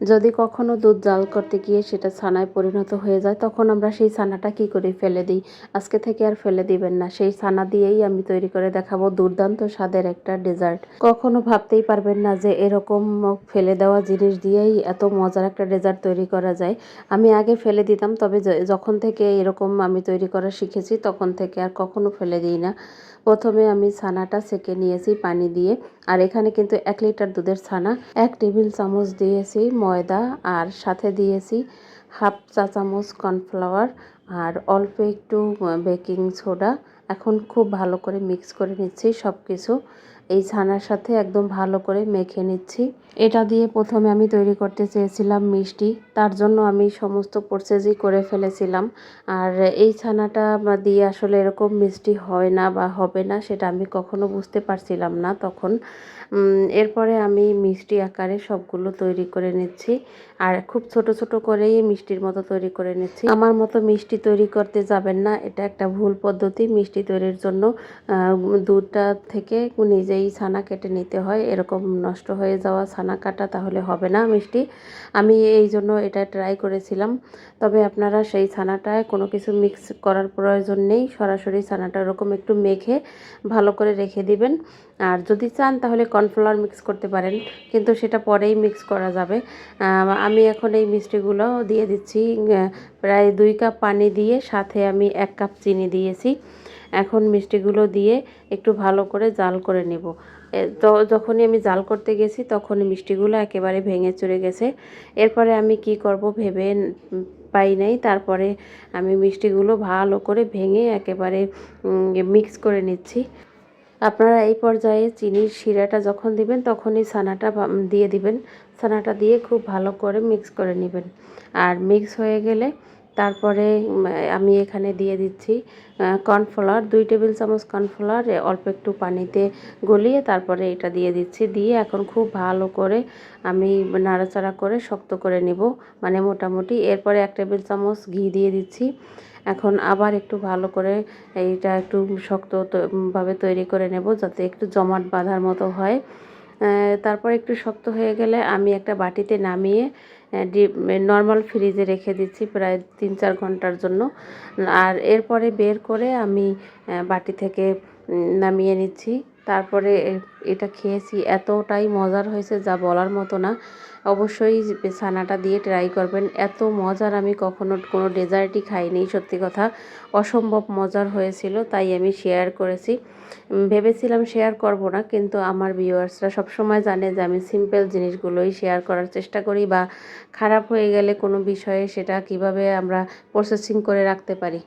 যদি কখনো দুধ জাল করতে গিয়ে সেটা ছানায় পরিণত হয়ে যায়, তখন আমরা সেই ছানাটা কি করি? ফেলে দিই। আজকে থেকে আর ফেলে দিবেন না। সেই ছানা দিয়েই আমি তৈরি করে দেখাবো দুর্দান্ত স্বাদের একটা ডেজার্ট। কখনো ভাবতেই পারবেন না যে এরকম ফেলে দেওয়া জিনিস দিয়েই এত মজার একটা ডেজার্ট তৈরি করা যায়। আমি আগে ফেলে দিতাম, তবে যখন থেকে এরকম আমি তৈরি করা শিখেছি তখন থেকে আর কখনো ফেলে দিই না। প্রথমে আমি ছানাটা ছেঁকে নিয়েছি পানি দিয়ে। আর এখানে কিন্তু 1 লিটার দুধের ছানা। 1 টেবিল চামচ দিয়েছি ময়দা, আর সাথে দিয়েছি হাফ চা চামচ কর্নফ্লাওয়ার, আর অল্প একটু বেকিং সোডা। এখন খুব ভালো করে মিক্স করে নিচ্ছি সব কিছু। এই ছানার সাথে একদম ভালো করে মেখে নিচ্ছি। এটা দিয়ে প্রথমে আমি তৈরি করতে চেয়েছিলাম মিষ্টি, তার জন্য আমি সমস্ত প্রসেসই করে ফেলেছিলাম। আর এই ছানাটা দিয়ে আসলে এরকম মিষ্টি হয় না বা হবে না, সেটা আমি কখনো বুঝতে পারছিলাম না তখন। এরপরে আমি মিষ্টি আকারে সবগুলো তৈরি করে নিচ্ছি, আর খুব ছোট ছোট করেই মিষ্টির মতো তৈরি করে নিচ্ছি। আমার মতো মিষ্টি তৈরি করতে যাবেন না, এটা একটা ভুল পদ্ধতি। মিষ্টি তৈরির জন্য দুধটা থেকে নিজেই ছানা কেটে নিতে হয়। এরকম নষ্ট হয়ে যাওয়া ছানা কাটা তাহলে হবে না মিষ্টি। আমি এই জন্য এটা ট্রাই করেছিলাম। তবে আপনারা সেই ছানাটায় কোনো কিছু মিক্স করার প্রয়োজন নেই, সরাসরি ছানাটা এরকম একটু মেখে ভালো করে রেখে দিবেন। আর যদি চান তাহলে কর্নফ্লাওয়ার মিক্স করতে পারেন, কিন্তু সেটা পরেই মিক্স করা যাবে। আমি এখন এই মিষ্টিগুলো দিয়ে দিচ্ছি। প্রায় 2 কাপ পানি দিয়ে সাথে আমি 1 কাপ চিনি দিয়েছি। এখন মিষ্টিগুলো দিয়ে একটু ভালো করে জাল করে নেব। তো যখনই আমি জাল করতে গেছি তখনই মিষ্টিগুলো একেবারে ভেঙে চুরে গেছে। এরপরে আমি কি করব ভেবে পাই নাই। তারপরে আমি মিষ্টিগুলো ভালো করে ভেঙে একেবারে মিক্স করে নিচ্ছি। আপনারা এই পর্যায়ে চিনির শিরাটা যখন দিবেন তখনই ছানাটা দিয়ে দিবেন। ছানাটা দিয়ে খুব ভালো করে মিক্স করে নেবেন। আর মিক্স হয়ে গেলে তারপরে আমি এখানে দিয়ে দিচ্ছি কর্নফ্লাওয়ার। 2 টেবিল চামচ কর্নফ্লাওয়ার অল্প একটু পানিতে গলিয়ে তারপরে এটা দিয়ে দিচ্ছি। দিয়ে এখন খুব ভালো করে আমি নাড়াচাড়া করে শক্ত করে নেব, মানে মোটামুটি। এরপরে 1 টেবিল চামচ ঘি দিয়ে দিচ্ছি। এখন আবার একটু ভালো করে এইটা একটু শক্ত ভাবে তৈরি করে নেব, যাতে একটু জমাট বাঁধার মতো হয়। তারপর একটু শক্ত হয়ে গেলে আমি একটা বাটিতে নামিয়ে নর্মাল ফ্রিজে রেখে দিচ্ছি প্রায় 3-4 ঘন্টার জন্য। আর এরপরে বের করে আমি বাটি থেকে নামিয়ে নিচ্ছি। তারপরে এটা খেয়েছি, এতটাই মজার হয়েছে যা বলার মতো না। অবশ্যই ছানাটা দিয়ে ট্রাই করবেন। এত মজার আমি কখনো কোনো ডেজার্টই খাইনি, সত্যি কথা। অসম্ভব মজার হয়েছিল, তাই আমি শেয়ার করেছি। ভেবেছিলাম শেয়ার করব না, কিন্তু আমার ভিউয়ার্সরা সবসময় জানে যে আমি সিম্পল জিনিসগুলোই শেয়ার করার চেষ্টা করি, বা খারাপ হয়ে গেলে কোনো বিষয়ে সেটা কিভাবে আমরা প্রসেসিং করে রাখতে পারি।